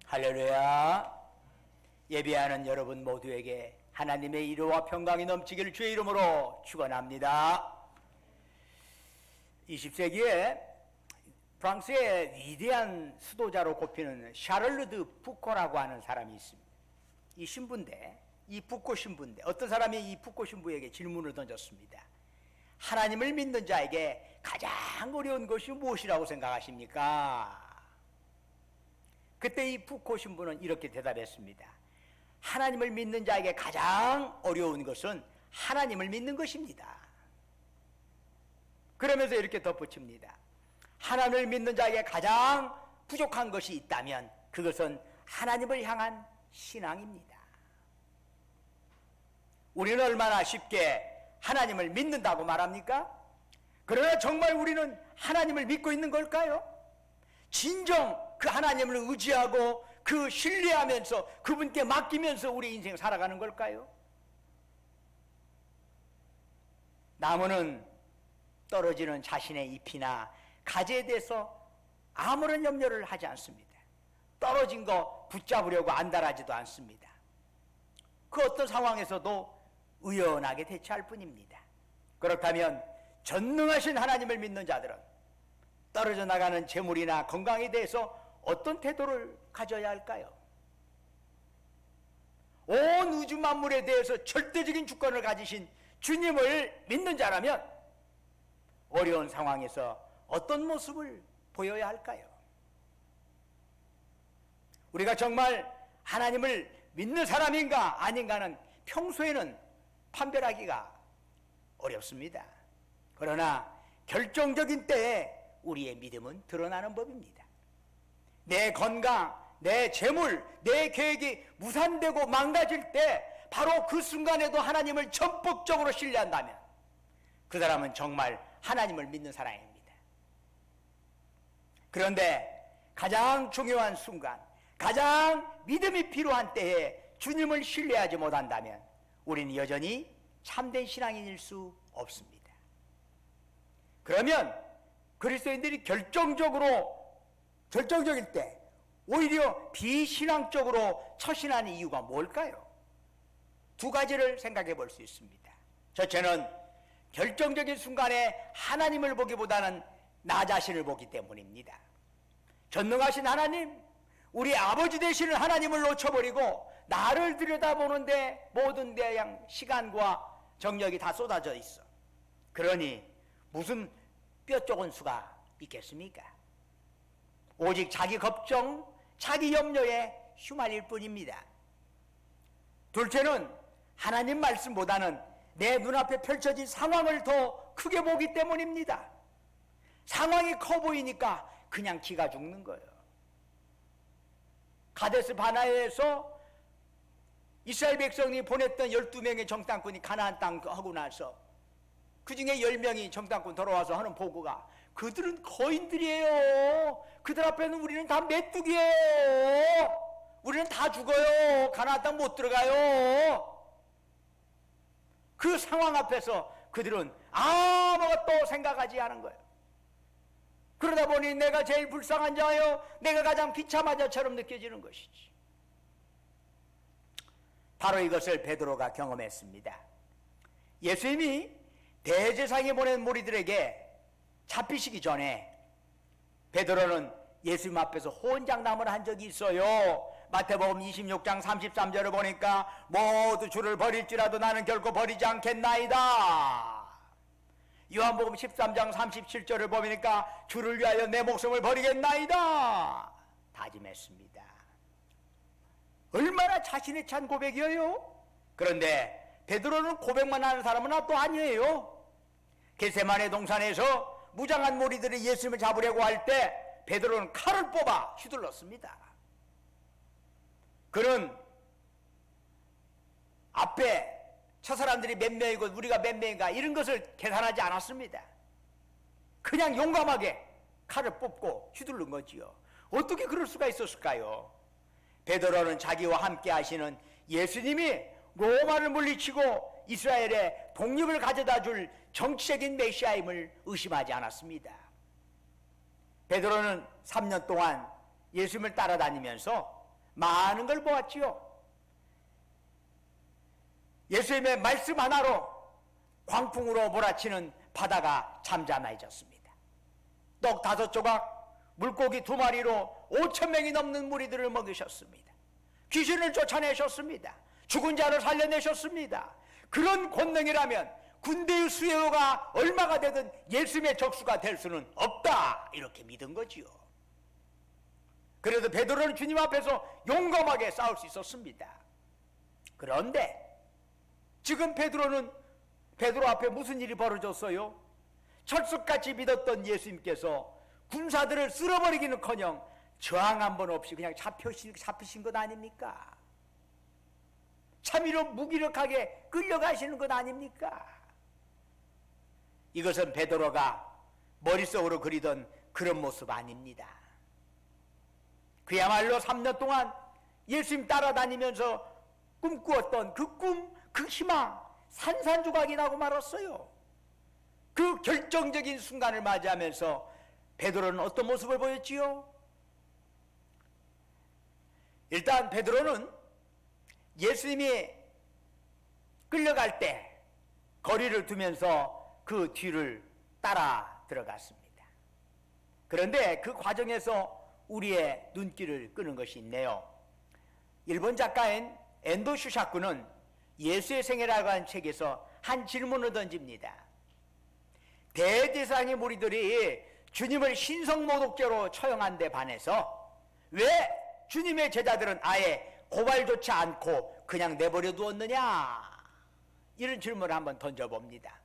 할렐루야. 예배하는 여러분 모두에게 하나님의 위로와 평강이 넘치기를 주의 이름으로 축원합니다. 20세기에 프랑스의 위대한 수도자로 꼽히는 샤를르 드 푸코라고 하는 사람이 있습니다. 이 푸코 신부인데 어떤 사람이 이 푸코 신부에게 질문을 던졌습니다. 하나님을 믿는 자에게 가장 어려운 것이 무엇이라고 생각하십니까? 그때 이 푸코 신부는 이렇게 대답했습니다. 하나님을 믿는 자에게 가장 어려운 것은 하나님을 믿는 것입니다. 그러면서 이렇게 덧붙입니다. 하나님을 믿는 자에게 가장 부족한 것이 있다면 그것은 하나님을 향한 신앙입니다. 우리는 얼마나 쉽게 하나님을 믿는다고 말합니까? 그러나 정말 우리는 하나님을 믿고 있는 걸까요? 진정 그 하나님을 의지하고 그 신뢰하면서 그분께 맡기면서 우리 인생 살아가는 걸까요? 나무는 떨어지는 자신의 잎이나 가지에 대해서 아무런 염려를 하지 않습니다. 떨어진 거 붙잡으려고 안달하지도 않습니다. 그 어떤 상황에서도 의연하게 대처할 뿐입니다. 그렇다면 전능하신 하나님을 믿는 자들은 떨어져 나가는 재물이나 건강에 대해서 어떤 태도를 가져야 할까요? 온 우주 만물에 대해서 절대적인 주권을 가지신 주님을 믿는 자라면 어려운 상황에서 어떤 모습을 보여야 할까요? 우리가 정말 하나님을 믿는 사람인가 아닌가는 평소에는 판별하기가 어렵습니다. 그러나 결정적인 때에 우리의 믿음은 드러나는 법입니다. 내 건강, 내 재물, 내 계획이 무산되고 망가질 때 바로 그 순간에도 하나님을 전폭적으로 신뢰한다면 그 사람은 정말 하나님을 믿는 사람입니다. 그런데 가장 중요한 순간, 가장 믿음이 필요한 때에 주님을 신뢰하지 못한다면 우리는 여전히 참된 신앙인일 수 없습니다. 그러면 그리스도인들이 결정적일 때 오히려 비신앙적으로 처신하는 이유가 뭘까요? 두 가지를 생각해 볼 수 있습니다. 첫째는 결정적인 순간에 하나님을 보기보다는 나 자신을 보기 때문입니다. 전능하신 하나님, 우리 아버지 되시는 하나님을 놓쳐버리고 나를 들여다보는데 모든 대양 시간과 정력이 다 쏟아져 있어. 그러니 무슨 뼈 쪽은 수가 있겠습니까? 오직 자기 걱정, 자기 염려에 휘말릴 뿐입니다. 둘째는 하나님 말씀보다는 내 눈앞에 펼쳐진 상황을 더 크게 보기 때문입니다. 상황이 커 보이니까 그냥 기가 죽는 거예요. 가데스 바네아에서 이스라엘 백성이 보냈던 12명의 정탐꾼이 가나안 땅 하고 나서 그 중에 10명이 정탐꾼 돌아와서 하는 보고가 그들은 거인들이에요. 그들 앞에는 우리는 다 메뚜기예요. 우리는 다 죽어요. 가나안 땅 못 들어가요. 그 상황 앞에서 그들은 아무것도 생각하지 않은 거예요. 그러다 보니 내가 제일 불쌍한 자요, 내가 가장 비참한 자처럼 느껴지는 것이지. 바로 이것을 베드로가 경험했습니다. 예수님이 대제사장에 보낸 무리들에게 잡히시기 전에 베드로는 예수님 앞에서 혼장담을 한 적이 있어요. 마태복음 26장 33절을 보니까 모두 주를 버릴지라도 나는 결코 버리지 않겠나이다. 요한복음 13장 37절을 보니까 주를 위하여 내 목숨을 버리겠나이다 다짐했습니다. 얼마나 자신의 찬 고백이에요. 그런데 베드로는 고백만 하는 사람은 또 아니에요. 겟세마네 동산에서 무장한 무리들이 예수님을 잡으려고 할 때 베드로는 칼을 뽑아 휘둘렀습니다. 그는 앞에 저 사람들이 몇 명이고 우리가 몇 명인가 이런 것을 계산하지 않았습니다. 그냥 용감하게 칼을 뽑고 휘두른 거지요. 어떻게 그럴 수가 있었을까요? 베드로는 자기와 함께 하시는 예수님이 로마를 물리치고 이스라엘에 독립을 가져다 줄 정치적인 메시아임을 의심하지 않았습니다. 베드로는 3년 동안 예수님을 따라다니면서 많은 걸 보았지요. 예수님의 말씀 하나로 광풍으로 몰아치는 바다가 잠잠해졌습니다. 떡 5조각, 물고기 2마리로 5,000명이 넘는 무리들을 먹이셨습니다. 귀신을 쫓아내셨습니다. 죽은 자를 살려내셨습니다. 그런 권능이라면 군대의 수요가 얼마가 되든 예수님의 적수가 될 수는 없다, 이렇게 믿은 거지요. 그래도 베드로는 주님 앞에서 용감하게 싸울 수 있었습니다. 그런데 지금 베드로 앞에 무슨 일이 벌어졌어요? 철석같이 믿었던 예수님께서 군사들을 쓸어버리기는커녕 저항 한 번 없이 그냥 잡히신 것 아닙니까? 참으로 무기력하게 끌려가시는 것 아닙니까? 이것은 베드로가 머릿속으로 그리던 그런 모습 아닙니다. 그야말로 3년 동안 예수님 따라다니면서 꿈꾸었던 그 꿈, 그 희망 산산조각이 나고 말았어요. 그 결정적인 순간을 맞이하면서 베드로는 어떤 모습을 보였지요? 일단 베드로는 예수님이 끌려갈 때 거리를 두면서 그 뒤를 따라 들어갔습니다. 그런데 그 과정에서 우리의 눈길을 끄는 것이 있네요. 일본 작가인 엔도 슈샤쿠는 예수의 생애라고 하는 책에서 한 질문을 던집니다. 대제사장의 무리들이 주님을 신성모독죄로 처형한 데 반해서 왜 주님의 제자들은 아예 고발조차 않고 그냥 내버려 두었느냐, 이런 질문을 한번 던져봅니다.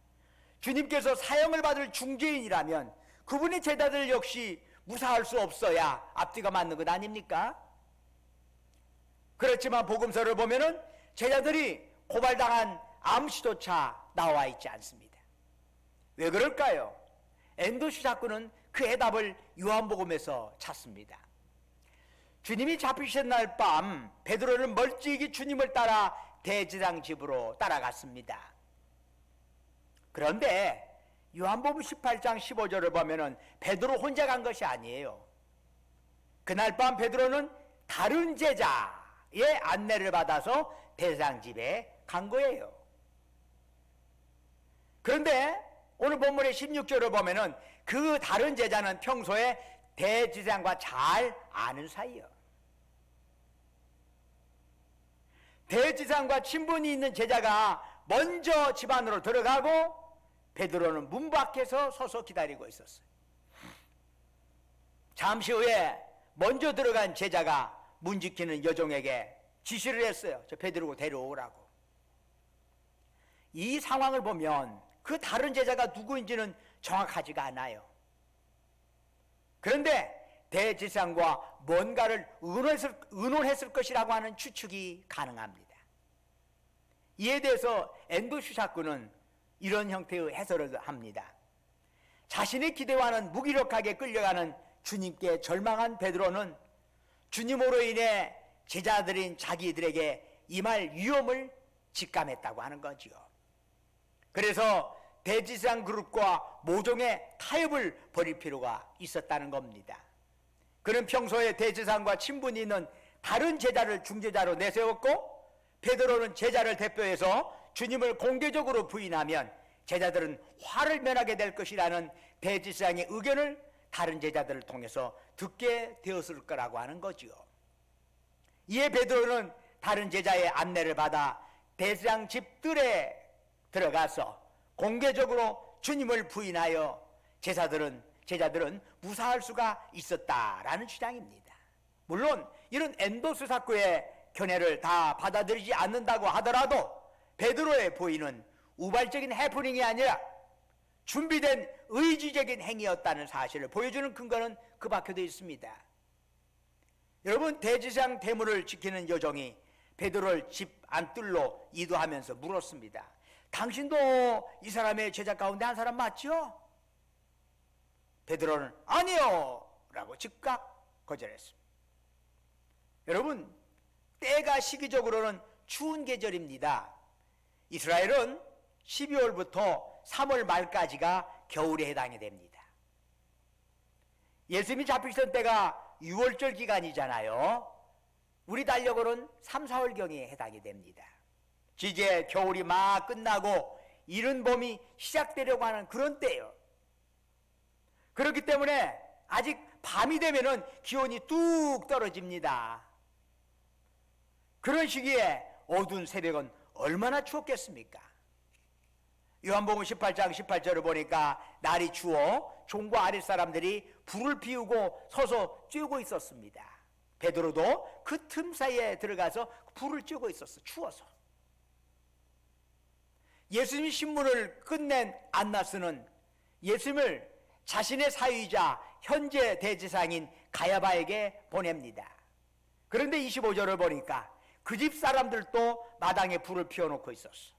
주님께서 사형을 받을 중죄인이라면 그분의 제자들 역시 무사할 수 없어야 앞뒤가 맞는 것 아닙니까? 그렇지만 복음서를 보면은 제자들이 고발당한 암시조차 나와 있지 않습니다. 왜 그럴까요? 엔도슈 작가는 그 해답을 요한복음에서 찾습니다. 주님이 잡히신 날 밤 베드로는 멀찍이 주님을 따라 대제사장 집으로 따라갔습니다. 그런데 요한복음 18장 15절을 보면은 베드로 혼자 간 것이 아니에요. 그날 밤 베드로는 다른 제자의 안내를 받아서 대제사장 집에 간 거예요. 그런데 오늘 본문의 16절을 보면은 그 다른 제자는 평소에 대제사장과 잘 아는 사이요. 대제사장과 친분이 있는 제자가 먼저 집 안으로 들어가고 베드로는 문 밖에서 서서 기다리고 있었어요. 잠시 후에 먼저 들어간 제자가 문 지키는 여종에게 지시를 했어요. 저 베드로 데려오라고. 이 상황을 보면 그 다른 제자가 누구인지는 정확하지가 않아요. 그런데 대제사장과 뭔가를 의논했을 것이라고 하는 추측이 가능합니다. 이에 대해서 엔도슈 작가는 이런 형태의 해설을 합니다. 자신의 기대와는 무기력하게 끌려가는 주님께 절망한 베드로는 주님으로 인해 제자들인 자기들에게 임할 위험을 직감했다고 하는 거지요. 그래서 대제사장 그룹과 모종의 타협을 벌일 필요가 있었다는 겁니다. 그는 평소에 대제사장과 친분이 있는 다른 제자를 중재자로 내세웠고 베드로는 제자를 대표해서 주님을 공개적으로 부인하면 제자들은 화를 면하게 될 것이라는 대제사장의 의견을 다른 제자들을 통해서 듣게 되었을 거라고 하는 거지요. 이에 베드로는 다른 제자의 안내를 받아 대제사장 집들에 들어가서 공개적으로 주님을 부인하여 제자들은 무사할 수가 있었다라는 주장입니다. 물론 이런 엔도스 사쿠의 견해를 다 받아들이지 않는다고 하더라도 베드로의 부인은 우발적인 해프닝이 아니라 준비된 의지적인 행위였다는 사실을 보여주는 근거는 그 밖에도 있습니다. 여러분, 대제사장 대문을 지키는 여종이 베드로를 집 안뜰로 이도하면서 물었습니다. 당신도 이 사람의 제자 가운데 한 사람 맞죠? 베드로는 아니요 라고 즉각 거절했습니다. 여러분, 때가 시기적으로는 추운 계절입니다. 이스라엘은 12월부터 3월 말까지가 겨울에 해당이 됩니다. 예수님이 잡히시던 때가 6월절 기간이잖아요. 우리 달력으로는 3, 4월경에 해당이 됩니다. 이제 겨울이 막 끝나고 이른 봄이 시작되려고 하는 그런 때예요. 그렇기 때문에 아직 밤이 되면은 기온이 뚝 떨어집니다. 그런 시기에 어두운 새벽은 얼마나 추웠겠습니까? 요한복음 18장 18절을 보니까 날이 추워 종과 아랫사람들이 불을 피우고 서서 쬐고 있었습니다. 베드로도 그 틈 사이에 들어가서 불을 쬐고 있었어. 추워서. 예수님 신문을 끝낸 안나스는 예수님을 자신의 사위이자 현재 대제사장인 가야바에게 보냅니다. 그런데 25절을 보니까 그 집 사람들도 마당에 불을 피워놓고 있었어.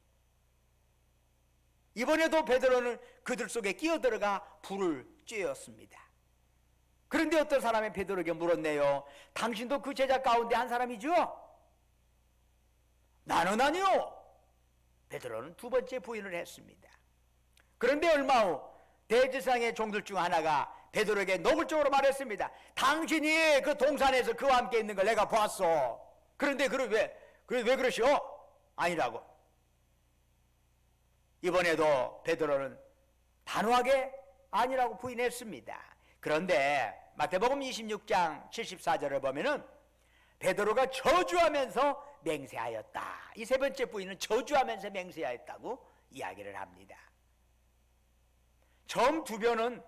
이번에도 베드로는 그들 속에 끼어들어가 불을 쬐었습니다. 그런데 어떤 사람이 베드로에게 물었네요. 당신도 그 제자 가운데 한 사람이죠? 나는 아니요. 베드로는 두 번째 부인을 했습니다. 그런데 얼마 후 대제사장의 종들 중 하나가 베드로에게 노골적으로 말했습니다. 당신이 그 동산에서 그와 함께 있는 걸 내가 봤어. 그런데 왜 그러시오? 아니라고. 이번에도 베드로는 단호하게 아니라고 부인했습니다. 그런데 마태복음 26장 74절을 보면은 베드로가 저주하면서 맹세하였다. 이 세 번째 부인은 저주하면서 맹세하였다고 이야기를 합니다. 처음 두 변은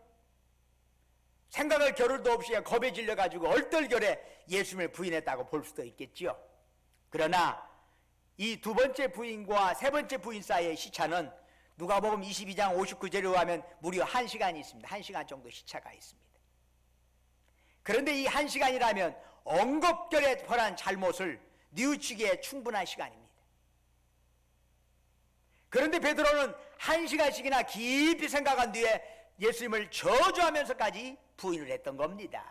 생각할 겨를도 없이 겁에 질려가지고 얼떨결에 예수님을 부인했다고 볼 수도 있겠지요. 그러나 이 두 번째 부인과 세 번째 부인 사이의 시차는 누가복음 22장 59절에 의하면 무려 1시간이 있습니다. 1시간 정도 시차가 있습니다. 그런데 이 1시간이라면 엉겁결에 벌한 잘못을 뉘우치기에 충분한 시간입니다. 그런데 베드로는 1시간씩이나 깊이 생각한 뒤에 예수님을 저주하면서까지 부인을 했던 겁니다.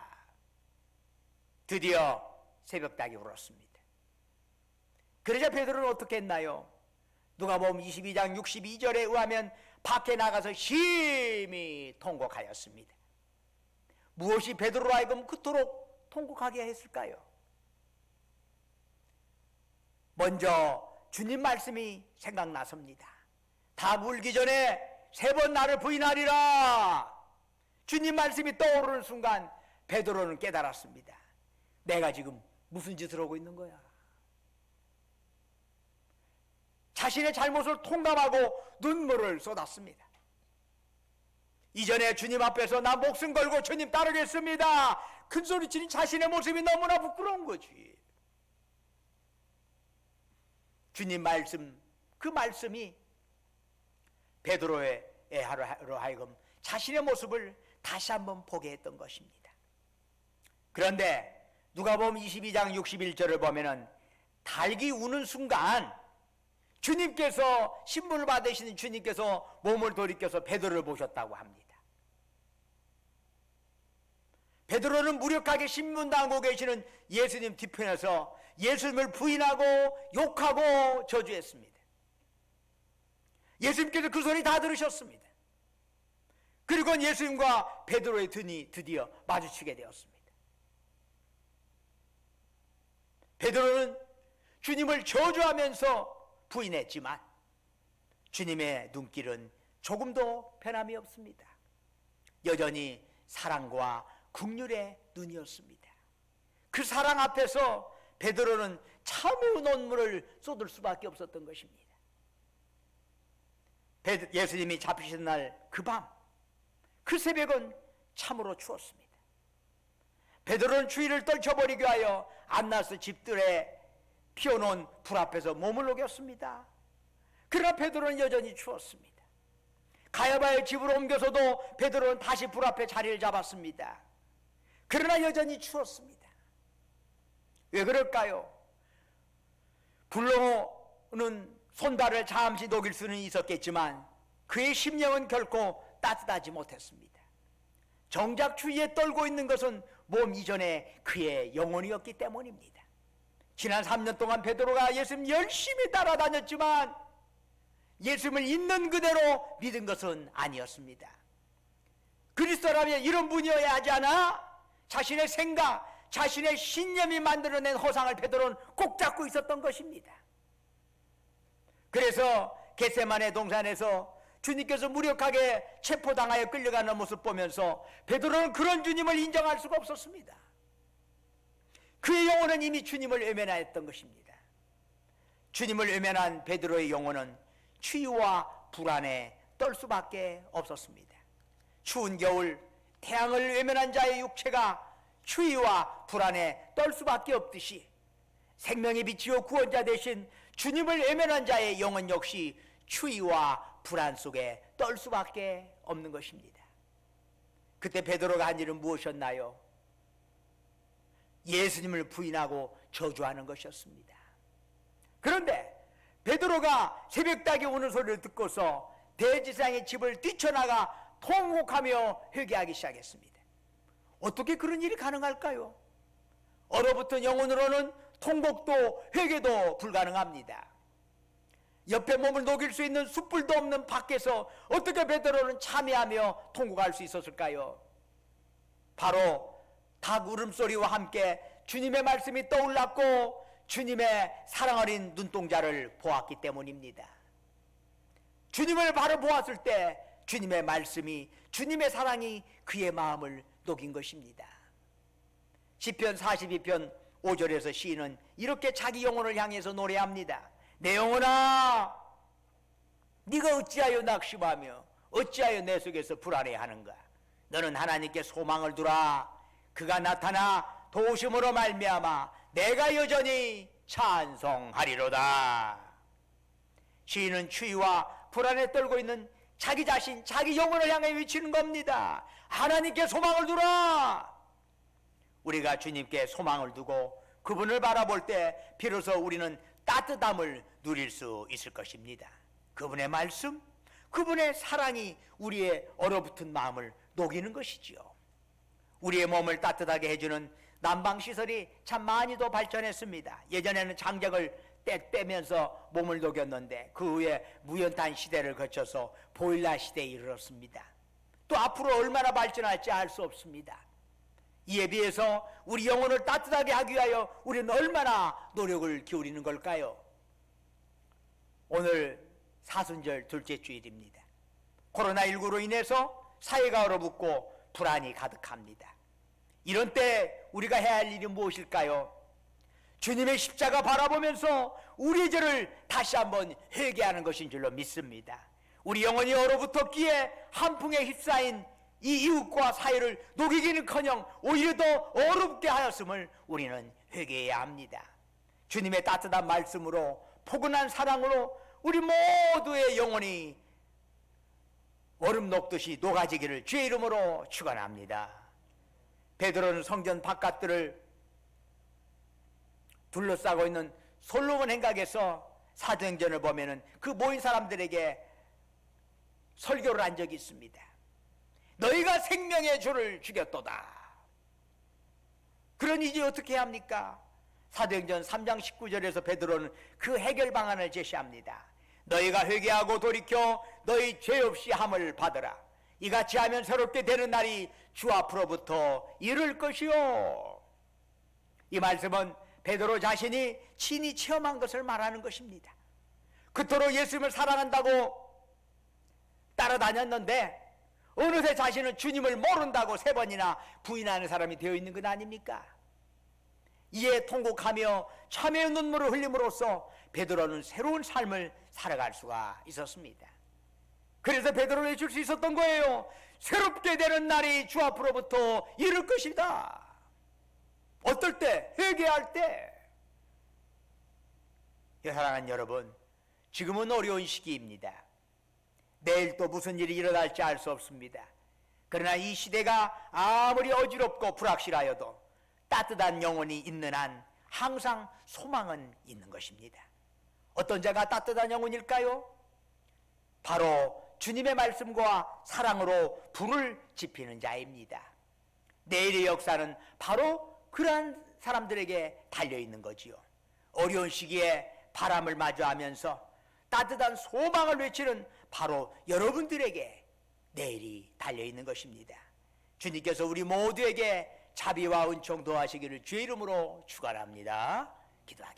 드디어 새벽닭이 울었습니다. 그러자 베드로는 어떻게 했나요? 누가복음 22장 62절에 의하면 밖에 나가서 심히 통곡하였습니다. 무엇이 베드로로 하여금 그토록 통곡하게 했을까요? 먼저 주님 말씀이 생각나섭니다. 다 울기 전에 3번 나를 부인하리라. 주님 말씀이 떠오르는 순간 베드로는 깨달았습니다. 내가 지금 무슨 짓을 하고 있는 거야? 자신의 잘못을 통감하고 눈물을 쏟았습니다. 이전에 주님 앞에서 나 목숨 걸고 주님 따르겠습니다. 큰소리치는 자신의 모습이 너무나 부끄러운 거지. 주님 말씀, 그 말씀이 베드로의 애하로 하여금 자신의 모습을 다시 한번 보게 했던 것입니다. 그런데 누가복음 22장 61절을 보면은 닭이 우는 순간 주님께서 신문을 받으시는 주님께서 몸을 돌이켜서 베드로를 보셨다고 합니다. 베드로는 무력하게 신문당하고 계시는 예수님 뒤편에서 예수님을 부인하고 욕하고 저주했습니다. 예수님께서 그 소리 다 들으셨습니다. 그리고 예수님과 베드로의 등이 드디어 마주치게 되었습니다. 베드로는 주님을 저주하면서 부인했지만 주님의 눈길은 조금도 변함이 없습니다. 여전히 사랑과 긍휼의 눈이었습니다. 그 사랑 앞에서 베드로는 참으로 눈물을 쏟을 수밖에 없었던 것입니다. 예수님이 잡히신 날 그 밤, 그 새벽은 참으로 추웠습니다. 베드로는 추위를 떨쳐버리기 위하여 안나스 집들에 피워놓은 불 앞에서 몸을 녹였습니다. 그러나 베드로는 여전히 추웠습니다. 가야바의 집으로 옮겨서도 베드로는 다시 불 앞에 자리를 잡았습니다. 그러나 여전히 추웠습니다. 왜 그럴까요? 불로는 손발을 잠시 녹일 수는 있었겠지만 그의 심령은 결코 따뜻하지 못했습니다. 정작 추위에 떨고 있는 것은 몸 이전에 그의 영혼이었기 때문입니다. 지난 3년 동안 베드로가 예수님 열심히 따라다녔지만 예수님을 있는 그대로 믿은 것은 아니었습니다. 그리스도라면 이런 분이어야 하지 않아? 자신의 생각, 자신의 신념이 만들어낸 허상을 베드로는 꼭 잡고 있었던 것입니다. 그래서 겟세마네 동산에서 주님께서 무력하게 체포당하여 끌려가는 모습 보면서 베드로는 그런 주님을 인정할 수가 없었습니다. 그의 영혼은 이미 주님을 외면하였던 것입니다. 주님을 외면한 베드로의 영혼은 추위와 불안에 떨 수밖에 없었습니다. 추운 겨울 태양을 외면한 자의 육체가 추위와 불안에 떨 수밖에 없듯이 생명의 빛이요 구원자 되신 주님을 외면한 자의 영혼 역시 추위와 불안 속에 떨 수밖에 없는 것입니다. 그때 베드로가 한 일은 무엇이었나요? 예수님을 부인하고 저주하는 것이었습니다. 그런데 베드로가 새벽닭이 우는 소리를 듣고서 대지상의 집을 뛰쳐나가 통곡하며 회개하기 시작했습니다. 어떻게 그런 일이 가능할까요? 얼어붙은 영혼으로는 통곡도 회개도 불가능합니다. 옆에 몸을 녹일 수 있는 숯불도 없는 밖에서 어떻게 베드로는 참회하며 통곡할 수 있었을까요? 바로 닭 울음소리와 함께 주님의 말씀이 떠올랐고 주님의 사랑 어린 눈동자를 보았기 때문입니다. 주님을 바로 보았을 때 주님의 말씀이, 주님의 사랑이 그의 마음을 녹인 것입니다. 시편 42편 5절에서 시인은 이렇게 자기 영혼을 향해서 노래합니다. 내 영혼아, 네가 어찌하여 낙심하며 어찌하여 내 속에서 불안해하는가? 너는 하나님께 소망을 두라. 그가 나타나 도우심으로 말미암아 내가 여전히 찬송하리로다. 시인은 추위와 불안에 떨고 있는 자기 자신, 자기 영혼을 향해 외치는 겁니다. 하나님께 소망을 두라. 우리가 주님께 소망을 두고 그분을 바라볼 때 비로소 우리는 따뜻함을 누릴 수 있을 것입니다. 그분의 말씀, 그분의 사랑이 우리의 얼어붙은 마음을 녹이는 것이지요. 우리의 몸을 따뜻하게 해주는 난방시설이 참 많이도 발전했습니다. 예전에는 장작을 빼면서 몸을 녹였는데 그 후에 무연탄 시대를 거쳐서 보일러 시대에 이르렀습니다. 또 앞으로 얼마나 발전할지 알 수 없습니다. 이에 비해서 우리 영혼을 따뜻하게 하기 위하여 우리는 얼마나 노력을 기울이는 걸까요? 오늘 사순절 둘째 주일입니다. 코로나19로 인해서 사회가 얼어붙고 불안이 가득합니다. 이런 때 우리가 해야 할 일이 무엇일까요? 주님의 십자가 바라보면서 우리의 죄를 다시 한번 회개하는 것인 줄로 믿습니다. 우리 영혼이 얼어붙었기에 한풍에 휩싸인 이 이웃과 사회를 녹이기는커녕 오히려 더 어렵게 하였음을 우리는 회개해야 합니다. 주님의 따뜻한 말씀으로, 포근한 사랑으로 우리 모두의 영혼이 얼음 녹듯이 녹아지기를 주의 이름으로 축원합니다. 베드로는 성전 바깥들을 둘러싸고 있는 솔로몬 행각에서 사도행전을 보면은 그 모인 사람들에게 설교를 한 적이 있습니다. 너희가 생명의 주를 죽였도다. 그러니 이제 어떻게 해야 합니까? 사도행전 3장 19절에서 베드로는 그 해결 방안을 제시합니다. 너희가 회개하고 돌이켜 너희 죄 없이 함을 받으라. 이같이 하면 새롭게 되는 날이 주 앞으로부터 이를 것이요. 이 말씀은 베드로 자신이 친히 체험한 것을 말하는 것입니다. 그토록 예수님을 사랑한다고 따라다녔는데 어느새 자신은 주님을 모른다고 3번이나 부인하는 사람이 되어 있는 것 아닙니까? 이에 통곡하며 참회의 눈물을 흘림으로써 베드로는 새로운 삶을 살아갈 수가 있었습니다. 그래서 베드로는 외칠 수 있었던 거예요. 새롭게 되는 날이 주 앞으로부터 이를 것이다. 어떨 때? 회개할 때. 사랑하는 여러분, 지금은 어려운 시기입니다. 내일 또 무슨 일이 일어날지 알 수 없습니다. 그러나 이 시대가 아무리 어지럽고 불확실하여도 따뜻한 영혼이 있는 한 항상 소망은 있는 것입니다. 어떤 자가 따뜻한 영혼일까요? 바로 주님의 말씀과 사랑으로 불을 지피는 자입니다. 내일의 역사는 바로 그러한 사람들에게 달려있는 거지요. 어려운 시기에 바람을 마주하면서 따뜻한 소망을 외치는 바로 여러분들에게 내일이 달려있는 것입니다. 주님께서 우리 모두에게 자비와 은총 더하시기를 주의 이름으로 축원합니다. 기도하겠습니다.